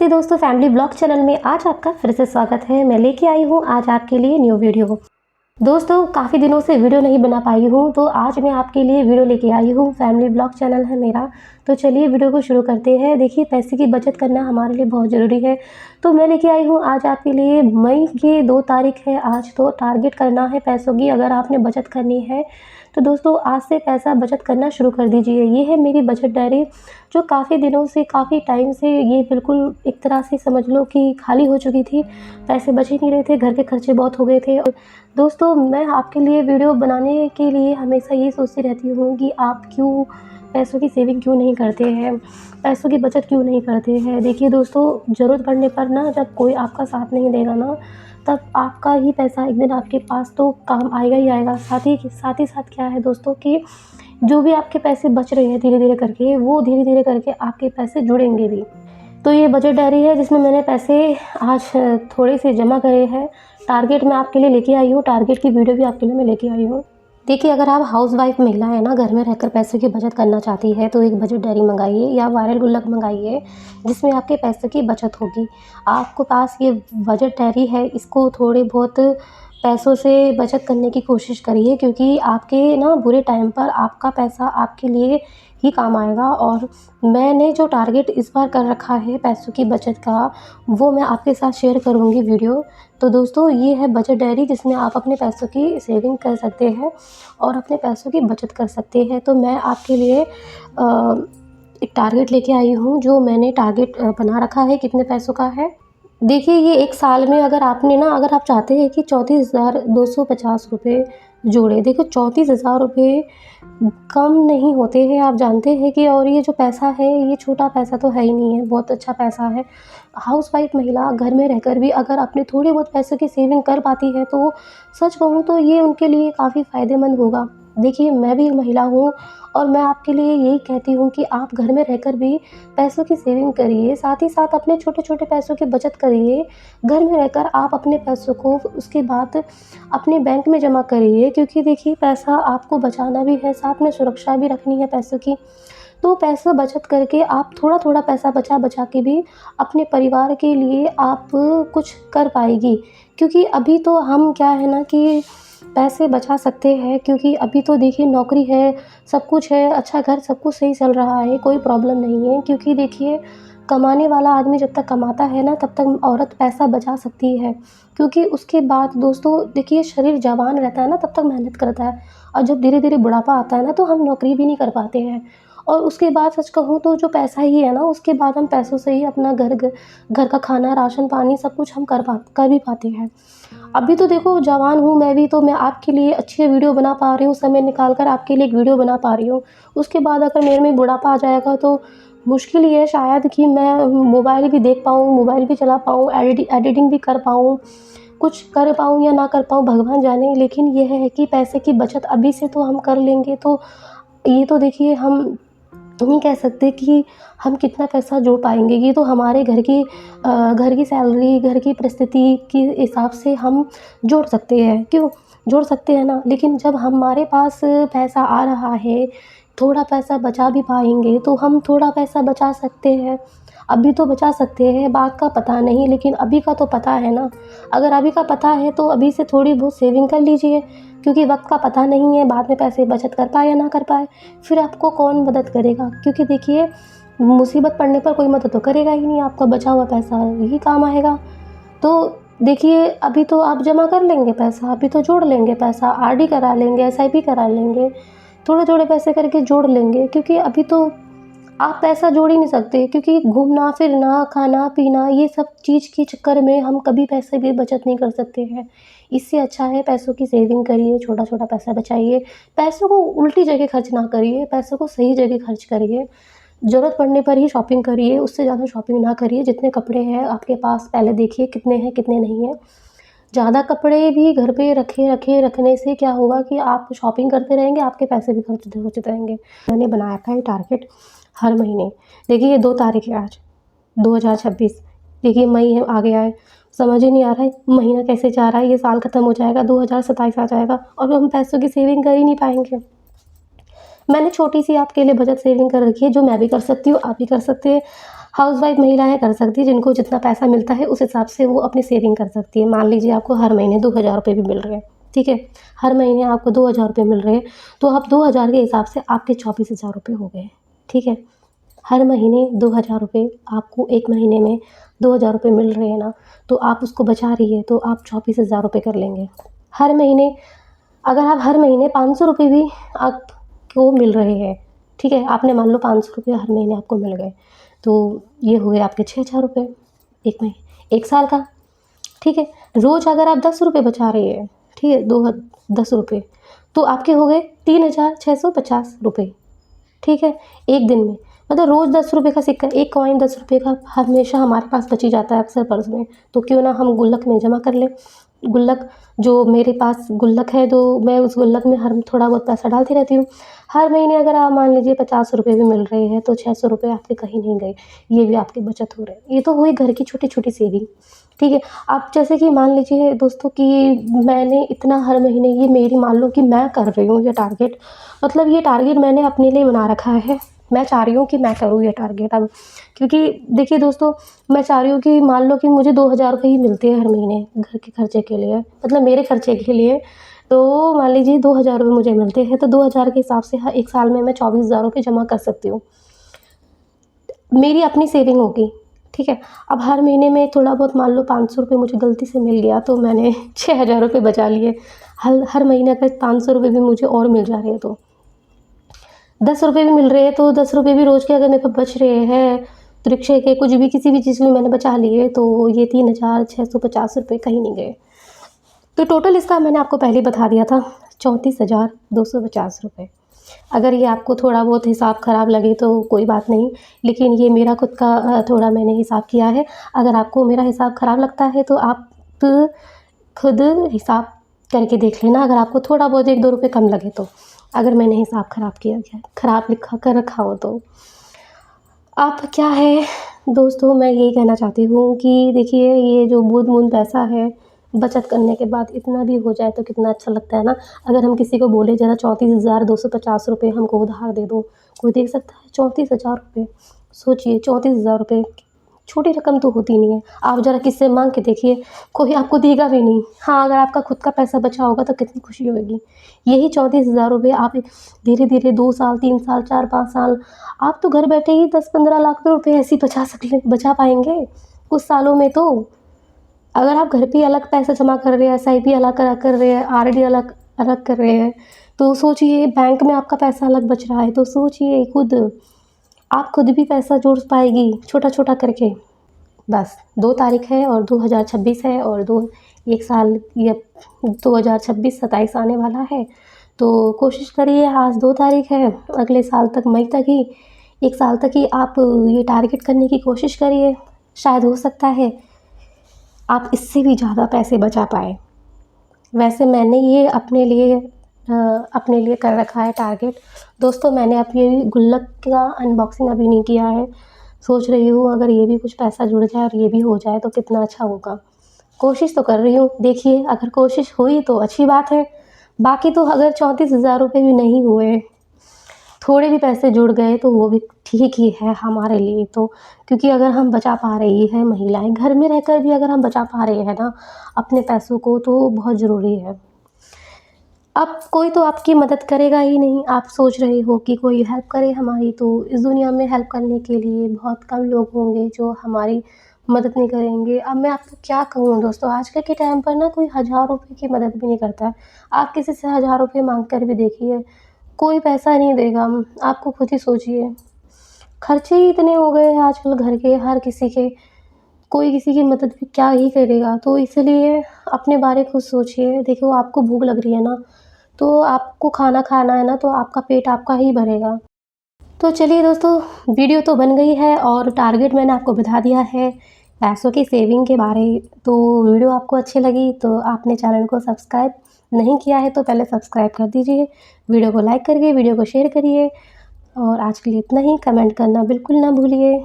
नमस्ते दोस्तों, family blog channel में आज आपका फिर से स्वागत है। मैं लेके आई हूँ आज आपके लिए न्यू वीडियो। दोस्तों काफ़ी दिनों से वीडियो नहीं बना पाई हूँ, तो आज मैं आपके लिए वीडियो लेके आई हूँ। फैमिली ब्लॉग चैनल है मेरा, तो चलिए वीडियो को शुरू करते हैं। देखिए, पैसे की बचत करना हमारे लिए बहुत ज़रूरी है, तो मैं लेके आई हूँ आज आपके लिए। मई की 2 तारीख है आज, तो टारगेट करना है पैसों की। अगर आपने बचत करनी है तो दोस्तों आज से पैसा बचत करना शुरू कर दीजिए। ये है मेरी बचत डायरी, जो काफ़ी दिनों से, काफ़ी टाइम से ये बिल्कुल एक तरह से समझ लो कि खाली हो चुकी थी। पैसे बच ही नहीं रहे थे, घर के खर्चे बहुत हो गए थे। और दोस्तों मैं आपके लिए वीडियो बनाने के लिए हमेशा ये सोचती रहती हूँ कि आप क्यों पैसों की सेविंग क्यों नहीं करते हैं, पैसों की बचत क्यों नहीं करते हैं। देखिए दोस्तों, ज़रूरत पड़ने पर ना, जब कोई आपका साथ नहीं देगा ना, तब आपका ही पैसा एक दिन आपके पास तो काम आएगा ही आएगा। साथ ही साथ क्या है दोस्तों कि जो भी आपके पैसे बच रहे हैं धीरे-धीरे करके, वो धीरे-धीरे करके आपके पैसे जुड़ेंगे भी। तो ये बजट डायरी है जिसमें मैंने पैसे आज थोड़े से जमा करे हैं। टारगेट मैं आपके लिए लेके आई हूँ, टारगेट की वीडियो भी आपके लिए मैं लेके आई हूँ। देखिए, अगर आप हाउसवाइफ महिला है ना, घर में रहकर पैसों की बचत करना चाहती है, तो एक बजट डायरी मंगाइए या वायरल गुल्लक मंगाइए, जिसमें आपके पैसों की बचत होगी। आपको पास ये बजट डायरी है, इसको थोड़े बहुत पैसों से बचत करने की कोशिश करिए, क्योंकि आपके ना बुरे टाइम पर आपका पैसा आपके लिए ही काम आएगा। और मैंने जो टारगेट इस बार कर रखा है पैसों की बचत का, वो मैं आपके साथ शेयर करूँगी वीडियो। तो दोस्तों ये है बचत डायरी, जिसमें आप अपने पैसों की सेविंग कर सकते हैं और अपने पैसों की बचत कर सकते हैं। तो मैं आपके लिए एक टारगेट लेके आई हूँ, जो मैंने टारगेट बना रखा है। कितने पैसों का है देखिए, ये एक साल में अगर अगर आप चाहते हैं कि 34,250 रुपये जोड़े, देखो 34,000 रुपये कम नहीं होते हैं, आप जानते हैं कि। और ये जो पैसा है, ये छोटा पैसा तो है ही नहीं है, बहुत अच्छा पैसा है। हाउसवाइफ महिला घर में रहकर भी अगर अपने थोड़े बहुत पैसों की सेविंग कर पाती है, तो सच कहूँ तो ये उनके लिए काफ़ी फ़ायदेमंद होगा। देखिए, मैं भी एक महिला हूँ और मैं आपके लिए यही कहती हूँ कि आप घर में रहकर भी पैसों की सेविंग करिए, साथ ही साथ अपने छोटे-छोटे पैसों की बचत करिए। घर में रहकर आप अपने पैसों को उसके बाद अपने बैंक में जमा करिए, क्योंकि देखिए पैसा आपको बचाना भी है, साथ में सुरक्षा भी रखनी है पैसों की। तो पैसा बचत करके आप थोड़ा-थोड़ा पैसा बचा-बचा के भी अपने परिवार के लिए आप कुछ कर पाएगी। क्योंकि अभी तो हम क्या है ना कि पैसे बचा सकते हैं, क्योंकि अभी तो देखिए नौकरी है, सब कुछ है, अच्छा घर, सब कुछ सही चल रहा है, कोई प्रॉब्लम नहीं है। क्योंकि देखिए, कमाने वाला आदमी जब तक कमाता है ना, तब तक औरत पैसा बचा सकती है। क्योंकि उसके बाद दोस्तों देखिए, शरीर जवान रहता है ना, तब तक मेहनत करता है। और जब धीरे-धीरे बुढ़ापा आता है ना, तो हम नौकरी भी नहीं कर पाते हैं। और उसके बाद सच कहूँ तो जो पैसा ही है ना, उसके बाद हम पैसों से ही अपना घर का खाना, राशन पानी सब कुछ हम कर भी पाते हैं। अभी तो देखो जवान हूँ मैं भी, तो मैं आपके लिए अच्छी वीडियो बना पा रही हूँ, समय निकाल कर आपके लिए एक वीडियो बना पा रही हूँ। उसके बाद अगर मेरे में बुढ़ापा आ जाएगा, तो मुश्किल ही है शायद कि मैं मोबाइल भी देख पाऊँ, मोबाइल भी चला पाऊँ, एडिटिंग भी कर पाऊँ, कुछ कर पाऊँ या ना कर पाऊँ, भगवान जाने। लेकिन ये है कि पैसे की बचत अभी से तो हम कर लेंगे, तो ये तो देखिए हम नहीं कह सकते कि हम कितना पैसा जोड़ पाएँगे। ये तो हमारे घर की सैलरी, घर की परिस्थिति के हिसाब से हम जोड़ सकते हैं। क्यों? जोड़ सकते हैं ना। लेकिन जब हमारे पास पैसा आ रहा है, थोड़ा पैसा बचा भी पाएँगे, तो हम थोड़ा पैसा बचा सकते हैं। अभी तो बचा सकते हैं, बाद का पता नहीं, लेकिन अभी का तो पता है ना। अगर अभी का पता है, तो अभी से थोड़ी बहुत सेविंग कर लीजिए, क्योंकि वक़्त का पता नहीं है, बाद में पैसे बचत कर पाए या ना कर पाए, फिर आपको कौन मदद करेगा। क्योंकि देखिए, मुसीबत पड़ने पर कोई मदद तो करेगा ही नहीं, आपका बचा हुआ पैसा यही काम आएगा। तो देखिए, अभी तो आप जमा कर लेंगे पैसा, अभी तो जोड़ लेंगे पैसा, आरडी करा लेंगे, एसआईपी करा लेंगे, थोड़े-थोड़े पैसे करके जोड़ लेंगे। क्योंकि अभी तो आप पैसा जोड़ ही नहीं सकते, क्योंकि घूमना-फिरना, खाना-पीना, ये सब चीज़ के चक्कर में हम कभी पैसे भी बचत नहीं कर सकते हैं। इससे अच्छा है पैसों की सेविंग करिए, छोटा-छोटा पैसा बचाइए। पैसों को उल्टी जगह खर्च ना करिए, पैसों को सही जगह खर्च करिए। ज़रूरत पड़ने पर ही शॉपिंग करिए, उससे ज़्यादा शॉपिंग ना करिए। जितने कपड़े हैं आपके पास, पहले देखिए कितने हैं, कितने नहीं हैं। ज़्यादा कपड़े भी घर पे रखने से क्या होगा कि आप शॉपिंग करते रहेंगे, आपके पैसे भी खर्च होते रहेंगे। मैंने बनाया था ये टारगेट हर महीने। देखिए, ये 2 तारीख है आज, 2026। देखिए मई है आ गया है, समझ ही नहीं आ रहा है महीना कैसे जा रहा है, ये साल खत्म हो जाएगा, 2027 आ जाएगा और हम पैसों की सेविंग कर ही नहीं पाएँगे। मैंने छोटी-सी आपके लिए बचत सेविंग कर रखी है, जो मैं भी कर सकती हूँ, आप भी कर सकते हैं। हाउसवाइफ महिलाएं कर सकती हैं, जिनको जितना पैसा मिलता है उस हिसाब से वो अपनी सेविंग कर सकती है। मान लीजिए आपको हर महीने 2,000 रुपये भी मिल रहे हैं, ठीक है, हर महीने आपको 2,000 रुपये मिल रहे हैं, तो आप 2,000 के हिसाब से आपके 24,000 रुपये हो गए, ठीक है। हर महीने 2,000 रुपये आपको एक महीने में 2,000 रुपये मिल रहे हैं ना, तो आप उसको बचा रही है तो आप 24,000 रुपये कर लेंगे। हर महीने अगर आप हर महीने 500 रुपये भी आपको मिल रहे हैं, ठीक है, आपने मान लो 500 रुपये हर महीने आपको मिल गए, तो ये हो गए आपके 6,000 रुपये एक साल का, ठीक है। रोज़ अगर आप 10 रुपये बचा रहे हैं, ठीक है, 10 रुपये, तो आपके हो गए 3,650 रुपये, ठीक है, एक दिन में। मतलब रोज़ 10 रुपये का सिक्का, एक कॉइन 10 रुपये का हमेशा हमारे पास बच ही जाता है अक्सर पर्स में, तो क्यों ना हम गुल्लक में जमा कर लें। गुल्लक जो मेरे पास गुल्लक है, तो मैं उस गुल्लक में हर थोड़ा बहुत पैसा डालती रहती हूँ। हर महीने अगर आप मान लीजिए 50 रुपये भी मिल रहे हैं, तो 600 रुपये आपके कहीं नहीं गए, ये भी आपकी बचत हो रहे हैं। ये तो हुई घर की छोटी-छोटी सेविंग, ठीक है। आप जैसे कि मान लीजिए दोस्तों कि मैंने इतना हर महीने, ये मेरी मान लो कि मैं कर रही हूँ ये टारगेट, मतलब ये टारगेट मैंने अपने लिए बना रखा है। मैं चाह रही हूँ कि मैं करूँ ये टारगेट अब, क्योंकि देखिए दोस्तों, मैं चाह रही हूँ कि मान लो कि मुझे 2,000 रुपये ही मिलते हैं हर महीने घर के खर्चे के लिए, मतलब मेरे खर्चे के लिए। तो मान लीजिए 2,000 रुपये मुझे मिलते हैं, तो 2,000 के हिसाब से हर एक साल में मैं 24,000 रुपये जमा कर सकती हूँ। मेरी अपनी सेविंग होगी, ठीक है। अब हर महीने में थोड़ा बहुत मान लो 500 रुपये मुझे गलती से मिल गया, तो मैंने 6,000 रुपये बचा लिए। हर महीने अगर 500 रुपये भी मुझे और मिल जा रहे हैं, तो 10 रुपये भी मिल रहे हैं, तो 10 रुपये भी रोज़ के अगर मेरे पास बच रहे हैं, तो रिक्शे के कुछ भी किसी भी चीज़ में मैंने बचा लिए, तो ये 3,650 रुपये कहीं नहीं गए। तो टोटल इसका मैंने आपको पहले ही बता दिया था, 34,250 रुपये। अगर ये आपको थोड़ा बहुत हिसाब ख़राब लगे तो कोई बात नहीं, लेकिन ये मेरा खुद का थोड़ा मैंने हिसाब किया है। अगर आपको मेरा हिसाब ख़राब लगता है तो आप खुद हिसाब करके देख लेना, अगर आपको थोड़ा बहुत 1-2 रुपये कम लगे तो। अगर मैंने हिसाब ख़राब लिखा कर रखा हो तो। अब क्या है दोस्तों, मैं यही कहना चाहती हूँ कि देखिए, ये जो बूँद-बूँद पैसा है, बचत करने के बाद इतना भी हो जाए तो कितना अच्छा लगता है ना। अगर हम किसी को बोले ज़रा 34,250 रुपये हमको उधार दे दो, कोई दे सकता है 34,000 रुपये? सोचिए, 34,000 रुपये छोटी रकम तो होती नहीं है। आप ज़रा किसी से माँग के देखिए, कोई आपको देगा भी नहीं। हाँ, अगर आपका खुद का पैसा बचा होगा तो कितनी खुशी होगी। यही 34,000 रुपये आप धीरे-धीरे 2 साल, 3 साल, 4-5 साल, आप तो घर बैठे ही 10-15 लाख रुपए ऐसे ही बचा पाएँगे कुछ सालों में तो। अगर आप घर पे अलग पैसा जमा कर रहे हैं, एसआईपी अलग कर रहे हैं, आरडी अलग अलग कर रहे हैं, तो सोचिए बैंक में आपका पैसा अलग बच रहा है, तो सोचिए खुद, आप खुद भी पैसा जोड़ पाएगी छोटा-छोटा करके। बस 2 तारीख है और 2026 है, और 1 साल या 2026-27 आने वाला है, तो कोशिश करिए, आज 2 तारीख है, अगले साल तक मई तक ही, 1 साल तक ही आप ये टारगेट करने की कोशिश करिए। शायद हो सकता है आप इससे भी ज़्यादा पैसे बचा पाएँ। वैसे मैंने ये अपने लिए कर रखा है टारगेट। दोस्तों, मैंने अपनी गुल्लक का अनबॉक्सिंग अभी नहीं किया है। सोच रही हूँ अगर ये भी कुछ पैसा जुड़ जाए और ये भी हो जाए तो कितना अच्छा होगा। कोशिश तो कर रही हूँ, देखिए अगर कोशिश हुई तो अच्छी बात है। बाकी तो अगर 34,000 रुपये भी नहीं हुए, थोड़े भी पैसे जुड़ गए, तो वो भी ठीक ही है हमारे लिए तो, क्योंकि अगर हम बचा पा रही हैं महिलाएँ, घर में रहकर भी अगर हम बचा पा रहे हैं ना अपने पैसों को, तो बहुत ज़रूरी है। अब कोई तो आपकी मदद करेगा ही नहीं। आप सोच रहे हो कि कोई हेल्प करे हमारी, तो इस दुनिया में हेल्प करने के लिए बहुत कम लोग होंगे जो हमारी मदद नहीं करेंगे। अब मैं आपको क्या कहूँ दोस्तों, आजकल के टाइम पर ना कोई 1,000 रुपये की मदद भी नहीं करता है। आप किसी से 1,000 रुपये माँग कर भी देखिए, कोई पैसा नहीं देगा। आपको खुद ही सोचिए, खर्चे ही इतने हो गए हैं आजकल घर के, हर किसी के, कोई किसी की मदद भी क्या ही करेगा। तो इसलिए अपने बारे खुद सोचिए। देखो, आपको भूख लग रही है ना, तो आपको खाना खाना है ना, तो आपका पेट आपका ही भरेगा। तो चलिए दोस्तों, वीडियो तो बन गई है और टारगेट मैंने आपको बता दिया है पैसों की सेविंग के बारे। तो वीडियो आपको अच्छी लगी तो आपने चैनल को सब्सक्राइब नहीं किया है तो पहले सब्सक्राइब कर दीजिए। वीडियो को लाइक करिए, वीडियो को शेयर करिए, और आज के लिए इतना ही। कमेंट करना बिल्कुल ना भूलिए।